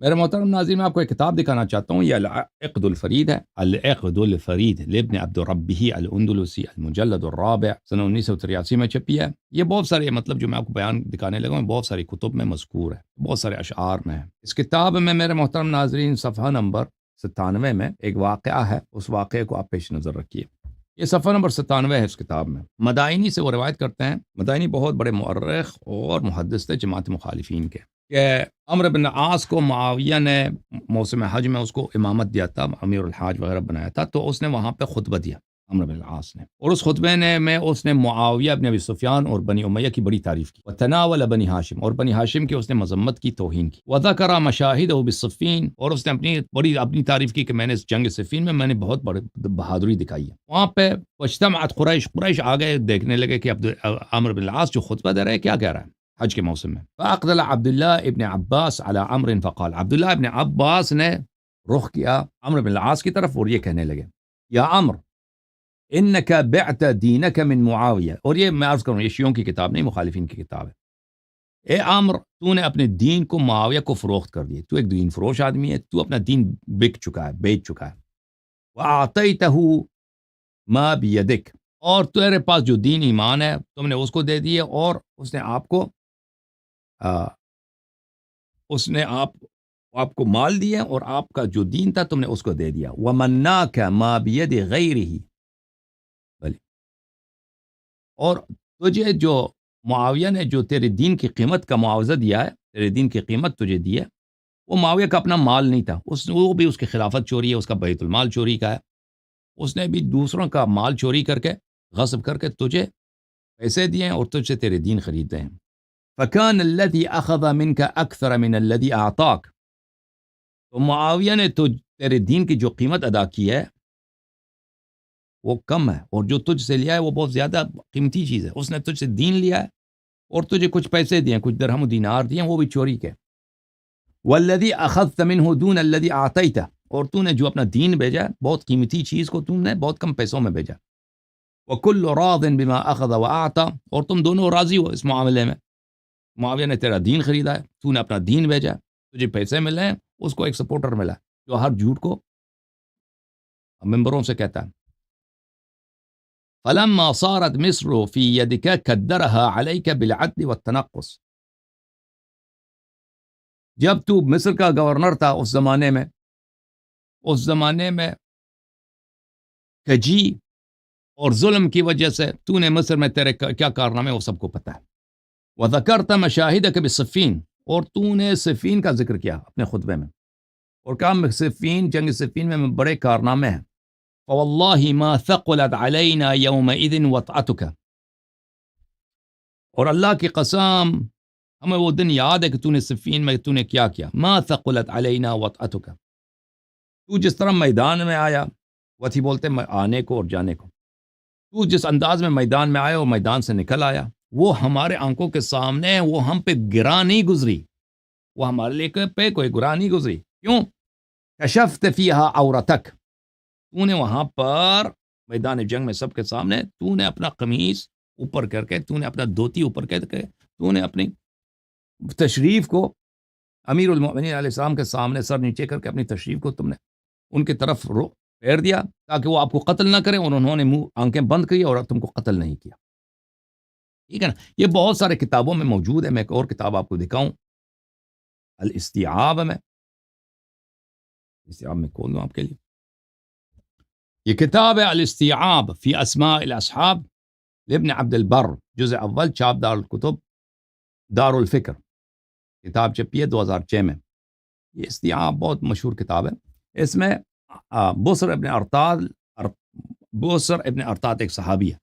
میرے محترم ناظرین، میں آپ کو ایک کتاب دکھانا چاہتا ہوں، یہ العقد الفرید ہے، العقد الفرید لابن عبد ربہ الاندلسی، المجلد الرابع، سنہ 1983 میں چھپی ہے۔ یہ بہت سارے مطلب جو میں آپ کو بیان دکھانے لگا ہوں بہت ساری کتب میں مذکور ہے، بہت سارے اشعار میں ہے۔ اس کتاب میں میرے محترم ناظرین صفحہ نمبر 97 میں ایک واقعہ ہے، اس واقعے کو آپ پیش نظر رکھیے۔ یہ صفحہ نمبر 97 ہے اس کتاب میں۔ مدائنی سے وہ روایت کرتے ہیں، مدائنی بہت بڑے مؤرخ اور محدث تھے جماعت مخالفین کے، کہ عمرو بن عاص کو معاویہ نے موسم حج میں اس کو امامت دیا تھا، امیر الحاج وغیرہ بنایا تھا، تو اس نے وہاں پہ خطبہ دیا عمرو بن العاص نے، اور اس خطبے میں اس نے معاویہ بن ابی سفیان اور بنی امیہ کی بڑی تعریف کی، وتناول بنی ہاشم، اور بنی ہاشم کی اس نے مذمت کی، توہین کی، وذکر مشاہدہ بالصفین، اور اس نے اپنی تعریف کی کہ میں نے اس جنگ صفین میں نے بہت بڑی بہادری دکھائی ہے۔ وہاں پہ واجتمعت قریش آگے دیکھنے لگے کہ عمرو بن العاص جو خطبہ دے رہا ہے کیا کہہ رہا ہے حج کے موسم میں۔ فاقبل عبداللہ ابن عباس علی عمرو فقال، عبداللہ ابن عباس نے رخ کیا عمرو بن العاص کی طرف اور یہ کہنے لگے، یا عمرو انک بعت دینک من معاویہ، اور یہ میں عرض کروں یہ شیعوں کی کتاب نہیں، مخالفین کی کتاب ہے۔ اے عمرو، تو نے اپنے دین کو معاویہ کو فروخت کر دیا، تو ایک دین فروش آدمی ہے، تو اپنا دین بک چکا ہے، بیچ چکا ہے۔ واعطیتہ ما بیدک، اور تیرے پاس جو دین ایمان ہے تم نے اس کو دے دیے، اور اس نے آپ کو آپ کو مال دیا، اور آپ کا جو دین تھا تم نے اس کو دے دیا۔ ومناک ما بید غیرہ، بلی، اور تجھے جو معاویہ نے جو تیرے دین کی قیمت کا معاوضہ دیا ہے، تیرے دین کی قیمت تجھے دی ہے، وہ معاویہ کا اپنا مال نہیں تھا، وہ بھی اس کی خلافت چوری ہے، اس کا بیت المال چوری کا ہے، اس نے بھی دوسروں کا مال چوری کر کے غصب کر کے تجھے پیسے دیے ہیں اور تجھ سے تیرے دین خریدتے ہیں۔ فَكَانَ الَّذِي أَخَذَ مِنْكَ أَكْثَرَ مِنَ الَّذِي أَعْطَاكَ، تو معاویہ نے تیرے دین کی جو قیمت ادا کی ہے وہ کم ہے، اور جو تجھ سے لیا ہے وہ بہت زیادہ قیمتی چیز ہے۔ اس نے تجھ سے دین لیا ہے اور تجھے کچھ پیسے دیے، کچھ درہم و دینار دیے، وہ بھی چوری کے۔ وَالَّذِي أَخَذْتَ مِنْهُ دُونَ الَّذِي أَعْطَيْتَ، اور تو نے جو اپنا دین بھیجا ہے بہت قیمتی چیز کو تم نے بہت کم پیسوں میں بھیجا۔ وَكُلُّ رَاضٍ بِمَا أَخَذَ وَأَعْطَى، اور تم دونوں راضی ہو اس معاملے میں، معاویہ نے تیرا دین خریدا ہے، تو نے اپنا دین بھیجا ہے، تجھے پیسے ملے ہیں، اس کو ایک سپورٹر ملا ہے جو ہر جھوٹ کو ممبروں سے کہتا ہے۔ فَلَمَّا صَارَتْ مِصْرُ فِي يَدِكَ كَدَّرَهَا عَلَيْكَ بِالْعَدْلِ وَالتَّنَقُّصِ، جب تو مصر کا گورنر تھا اس زمانے میں کجی اور ظلم کی وجہ سے تو نے مصر میں تیرے کیا کارنامے وہ سب کو پتہ ہے۔ وَذَكَرْتَ مَشَاهِدَكَ بِالصِّفِّينَ، اور تو نے صفین کا ذکر کیا اپنے خطبے میں، اور کہا صفین، جنگ صفین میں بڑے کارنامے ہیں۔ فَوَاللَّهِ مَا ثَقُلَتْ عَلَيْنَا يَوْمَئِذٍ وَطْأَتُكَ، اور اللہ کی قسم ہمیں وہ دن یاد ہے کہ تو نے صفین میں تو نے کیا کیا۔ مَا ثَقُلَتْ عَلَيْنَا وَطْأَتُكَ، تو جس طرح میدان میں آیا، وطی بولتے آنے کو اور جانے کو، تو جس انداز میں میدان میں آیا اور میدان سے نکل آیا، وہ ہمارے آنکھوں کے سامنے وہ ہم پہ گراں نہیں گزری، وہ ہمارے لیے پہ کوئی گراں نہیں گزری۔ کیوں؟ کشفت فیہا عورتک، تو نے وہاں پر میدان جنگ میں سب کے سامنے تو نے اپنا قمیص اوپر کر کے، تو نے اپنا دھوتی اوپر کر کے، تو نے اپنی تشریف کو امیر المؤمنین علیہ السلام کے سامنے سر نیچے کر کے اپنی تشریف کو تم نے ان کی طرف پھیر دیا تاکہ وہ آپ کو قتل نہ کریں، اور انہوں نے آنکھیں بند کی اور تم کو قتل نہیں کیا۔ ٹھیک ہے نا؟ یہ بہت سارے کتابوں میں موجود ہے، میں ایک اور کتاب آپ کو دکھاؤں، الاستیعاب میں کھول دوں آپ کے لیے، یہ کتاب ہے الاستیعاب فی اسماء الاصحاب لابن عبد البر، جزء اول، چاپ دار الکتب دار الفکر، کتاب چھپی ہے 2006 میں۔ یہ استیعاب بہت مشہور کتاب ہے۔ اس میں بصر ابن ارطاد ایک صحابی ہے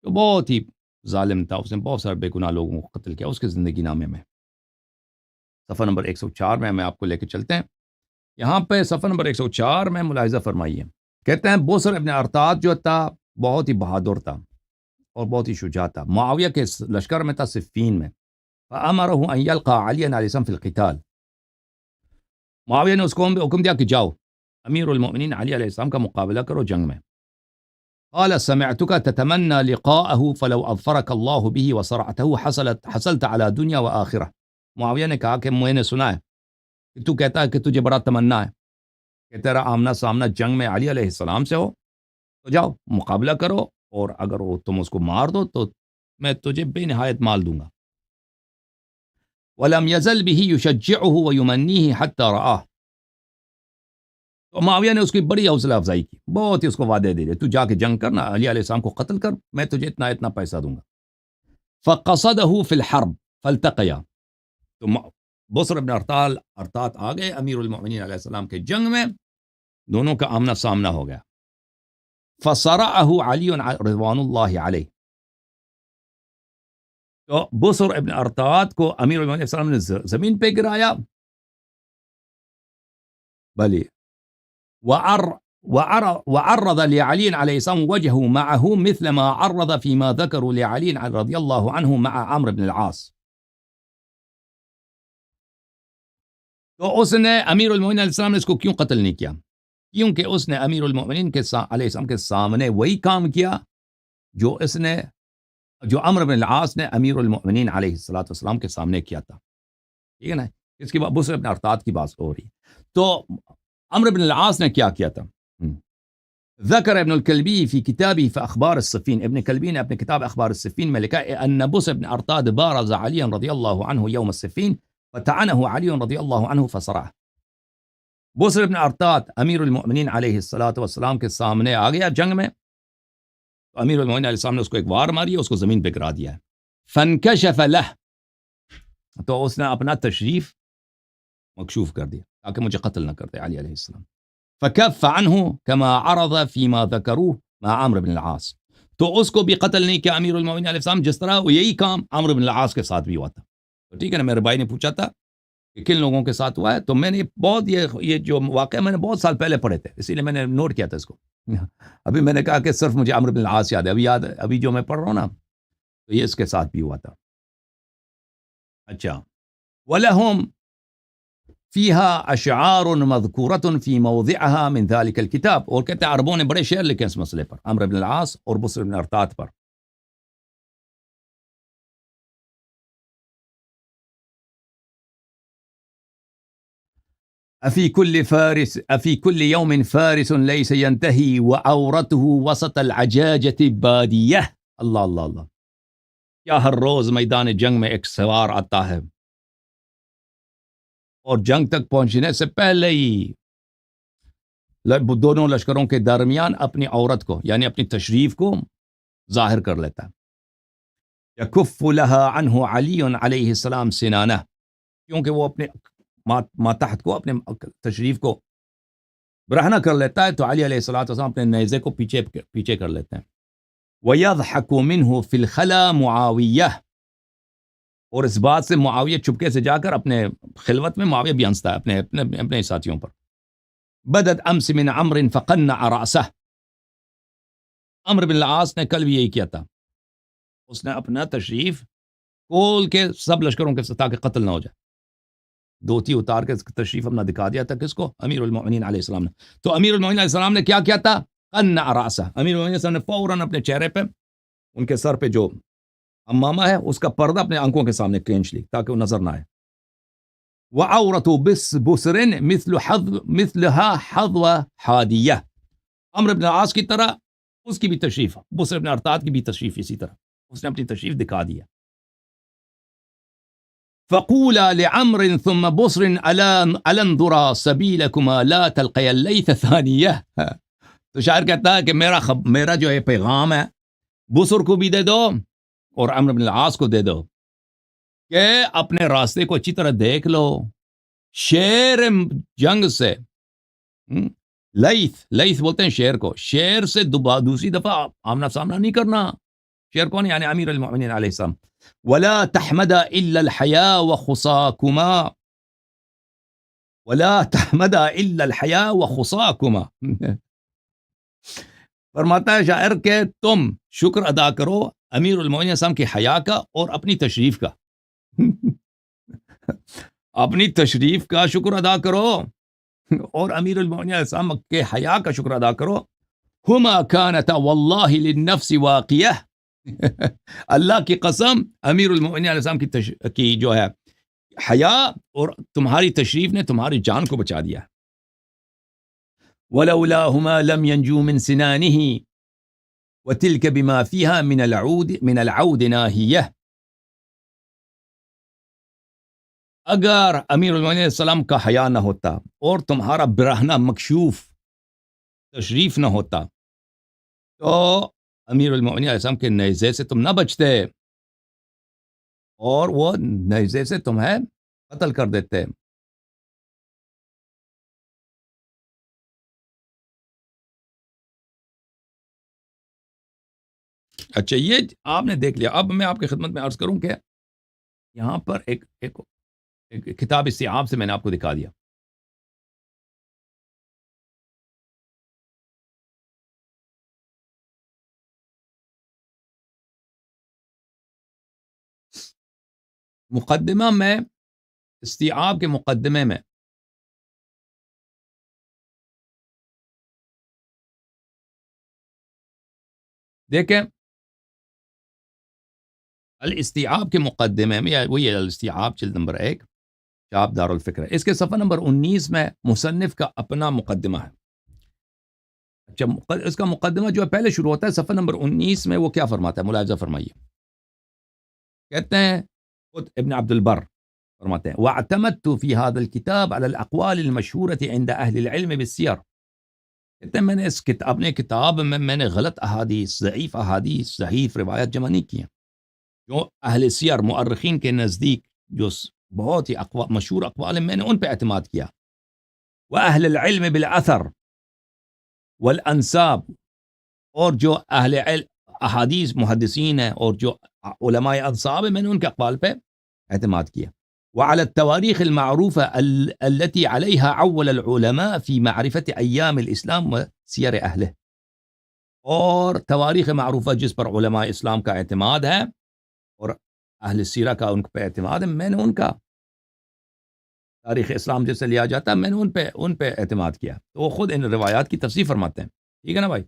جو بہت ہی ظالم تھا، اس نے بہت سارے بے گناہ لوگوں کو قتل کیا، اس کے زندگی نامے میں صفحہ نمبر 104 میں آپ کو لے کے چلتے ہیں۔ یہاں پہ صفحہ نمبر 104 میں ملاحظہ فرمائیے، کہتے ہیں بصر ابن ارطاد جو تھا بہت ہی بہادر تھا اور بہت ہی شجاع تھا، معاویہ کے لشکر میں تھا، صفین میں۔ فَأَمَرَهُ أَنْ يَلْقَى عَلِيًّا عَلَيْهِ السَّلَامَ فِي الْقِتَالِ، معاویہ نے اس کو حکم دیا کہ جاؤ امیر المؤمنین علی علیہ السلام کا مقابلہ کرو جنگ میں۔ قال سمعتك تتمنى لقاءه فلو اظفرك الله به وصرعته حصلت على دنیا وآخرہ، معاویہ نے کہا کہ میں نے سنا ہے کہ تو کہتا ہے کہ تجھے بڑا تمنا ہے کہ تیرا آمنا سامنا جنگ میں علی علیہ السلام سے ہو، تو جاؤ مقابلہ کرو، اور اگر وہ تم اس کو مار دو تو میں تجھے بے نہایت مال دوں گا۔ وَلَمْ يَزَلْ بِهِ يُشَجِّعُهُ وَيُمَنِّيهِ حَتَّى رَآهُ۔ تو معاویہ نے اس کی بڑی حوصلہ افزائی کی، بہت ہی اس کو وعدے دے دے، تو جا کے جنگ کرنا، علی علیہ السلام کو قتل کر، میں تجھے اتنا اتنا پیسہ دوں گا۔ فَقَصَدَهُ فِي الْحَرْبِ فَالْتَقَيَا۔ تو بصر بن ارطات آ گئے امیر المؤمنین علیہ السلام کے جنگ میں، دونوں کا آمنا سامنا ہو گیا۔ فَصَرَعَهُ عَلِيٌّ رضوان اللہ علیہ۔ تو بصر ابن ارطات کو امیر المؤمنین علیہ السلام نے زمین پہ گرایا، بلی وعرض لعلي عليه السلام وجهه معه مثل ما عرض فيما ذكروا لعلي رضي الله عنه مع عمرو بن العاص۔ تو اس نے امیر المؤمنین علیہ السلام نے اس کو کیوں قتل نہیں کیا؟ کیونکہ اس نے امیر المؤمنین کے علیہ السلام کے سامنے وہی کام کیا جو عمرو بن العاص نے امیر المؤمنین علیہ السلام کے سامنے کیا تھا، ٹھیک ہے نا؟ اس کے بعد بصر ابن ارطات کی بات ہو رہی۔ تو عمرو بن العاص نے کیا کیا تھا؟ ذکر ابن الکلبی فی کتابی فاخبار الصفین، ابن کلبی نے اپنے کتاب اخبار الصفین میں لکھا ہے ان بصر بن ارطاد بارز علی رضی اللہ عنہ یوم الصفین فتعنه علی رضی اللہ عنہ فصرعه۔ بصر بن ارطاد امیر المؤمنین علیہ السلام کے سامنے آ گیا جنگ میں، تو امیر المؤمنین علیہ السلام نے اس کو ایک وار ماری، اس کو زمین پہ گرا دیا ہے۔ فانکشف له، تو اس نے اپنا تشریف مکشوف کر دیا تاکہ مجھے قتل نہ کرتے علی علیہ السلام۔ فکف عنہ کما عرض فیما ذکروه مع عمرو بن العاص، تو اس کو بھی قتل نہیں کیا امیر المؤمنین علیہ السلام، جس طرح وہ یہی کام عمرو بن العاص کے ساتھ بھی ہوا تھا۔ تو ٹھیک ہے نا، میرے بھائی نے پوچھا تھا کہ کن لوگوں کے ساتھ ہوا ہے، تو میں نے بہت یہ جو واقعہ میں نے بہت سال پہلے پڑھے تھے، اسی لیے میں نے نوٹ کیا تھا اس کو۔ ابھی میں نے کہا کہ صرف مجھے عمرو بن العاص یاد ہے، ابھی جو میں پڑھ رہا ہوں نا، تو یہ اس کے ساتھ بھی ہوا تھا۔ اچھا، وَلَهُمْ فِيهَا أَشْعَارٌ مَذْكُورَةٌ فِي مَوْضِعَهَا مِنْ ذَلِكَ الْكِتَابِ، اور کہتے ہیں عربوں نے بڑے شعر لکھے اس مسئلے پر، عمرو بن العاص اور بصر بن ارطاد پر۔ أفي كل يوم فارس ليس ينتهي وعورته وسط العجاجة بادية۔ اللہ اللہ اللہ، کیا ہر روز میدان جنگ میں ایک سوار آتا ہے اور جنگ تک پہنچنے سے پہلے ہی دونوں لشکروں کے درمیان اپنی عورت کو یعنی اپنی تشریف کو ظاہر کر لیتا ہے۔ یکف لها عنہ علی علیہ السلام سنانہ، کیونکہ وہ اپنے ماتحت کو، اپنے تشریف کو برہنہ کر لیتا ہے، تو علی علیہ السلام اپنے نیزے کو پیچھے کر لیتے ہیں۔ وَيَضْحَكُ مِنْهُ فِي الْخَلَى مُعَاوِيَّةٌ، اور اس بات سے معاویہ چپکے سے جا کر اپنے خلوت میں معاویہ بھی ہنستا ہے اپنے ساتھیوں پر۔ بدت امس من عمر فقنع رأسه، عمرو بن العاص نے کل بھی یہی کیا تھا، اس نے اپنا تشریف کھول کے سب لشکروں کے تاکہ قتل نہ ہو جائے، دھوتی اتار کے تشریف اپنا دکھا دیا تھا، کس کو؟ امیر المؤمنین علیہ السلام نے۔ تو امیر المؤمنین علیہ السلام نے کیا کیا تھا؟ قنع رأسه، امیر المؤمنین علیہ السلام نے فوراً اپنے چہرے پہ، ان کے سر پہ جو امامہ ہے اس کا پردہ اپنے آنکھوں کے سامنے کھینچ لی تاکہ وہ نظر نہ آئے۔ وَعَوْرَةُ بُصْرٍ مِثْلُهَا حَظْوَ حَادِيَّةٍ، عمرو بن العاص کی طرح اس کی بھی تشریف، بصر بن ارطاد کی بھی تشریف اسی طرح، اس نے اپنی تشریف دکھا دیا۔ فَقُولَا لِعَمْرٍ ثُمَّ بُصْرٍ أَلَا انظُرَا سَبِيلَكُمَا لَا تَلْقَيَا اللَّيْثَ ثَانِيَةً، تو شاعر کہتا ہے کہ میرا جو ہے پیغام ہے بصر کو بھی دے دو اور عمرو بن العاص کو دے دو کہ اپنے راستے کو اچھی طرح دیکھ لو، شیر جنگ سے، لیث بولتے ہیں شیر کو، شیر سے دوسری دفعہ آمنا سامنا نہیں کرنا۔ شیر کون؟ یعنی امیر المؤمنین علیہ السلام۔ وَلَا تَحْمَدَ إِلَّا الْحَيَاءَ وَخُصَاكُمَا، وَلَا تَحْمَدَ إِلَّا الْحَيَاءَ وَخُصَاكُمَا، فرماتا ہے شاعر کہ تم شکر ادا کرو امیر المؤمنین السلام کی حیا کا اور اپنی تشریف کا، اپنی تشریف کا شکر ادا کرو اور امیر المؤمنین السلام کے حیا کا شکر ادا کرو۔ ہما کانتا واللہ للنفس واقیہ، اللہ کی قسم امیر المؤمنین علیہ السلام کی جو ہے حیا اور تمہاری تشریف نے تمہاری جان کو بچا دیا. ولولاهما لم ينجو من سنانه وتلك بما فيها من العود ناهیہ. اگر امیر المومنین علیہ السلام کا حیا نہ ہوتا اور تمہارا برہنہ مکشوف تشریف نہ ہوتا تو امیر المومنین علیہ السلام کے نیزے سے تم نہ بچتے اور وہ نیزے سے تمہیں قتل کر دیتے. اچھا یہ آپ نے دیکھ لیا. اب میں آپ کی خدمت میں عرض کروں کہ یہاں پر ایک کتاب استیعاب سے میں نے آپ کو دکھا دیا. مقدمہ میں استیعاب کے مقدمے میں دیکھیں الاستیعاب کے مقدمے میں وہی الاستیعاب جلد نمبر 1 چاپ دار الفکر ہے. اس کے صفحہ نمبر 19 میں مصنف کا اپنا مقدمہ ہے. اچھا اس کا مقدمہ جو ہے پہلے شروع ہوتا ہے صفحہ نمبر 19 میں. وہ کیا فرماتا ہے ملاحظہ فرمائیے. کہتے ہیں خود ابن عبد البر فرماتے ہیں وَاعْتَمَدْتُ فِي هَذَا الْكِتَابِ عَلَى الْأَقْوَالِ الْمَشْهُورَةِ عِنْدَ أَهْلِ الْعِلْمِ بِالسِّيَرِ. کہتے ہیں میں نے اپنے کتاب میں نے غلط احادیث ضعیف احادیث صحیح روایت جمع نہیں کی ہیں جو اہل سیر مؤرخین کے نزدیک جو بہت ہی مشہور اقوال ہیں میں نے ان پہ اعتماد کیا. وَأَهْلِ الْعِلْمِ بِالْأَثَرِ وَالْأَنْسَابِ اور جو اہل احادیث محدثین ہیں اور جو علماء انصاب ہیں میں نے ان کے اقوال پہ اعتماد کیا. وعلى التواريخ المعروفة التي عليها عول العلماء في معرفة أيام الإسلام وسير أهله. اور تواریخ معروفہ جس پر علماء اسلام کا اعتماد ہے اور اہل سیرہ کا ان پہ اعتماد ہے میں نے ان کا تاریخ اسلام جیسے لیا جاتا ہے میں نے ان پہ اعتماد کیا. تو وہ خود ان روایات کی تفسیر فرماتے ہیں. ٹھیک ہے نا بھائی.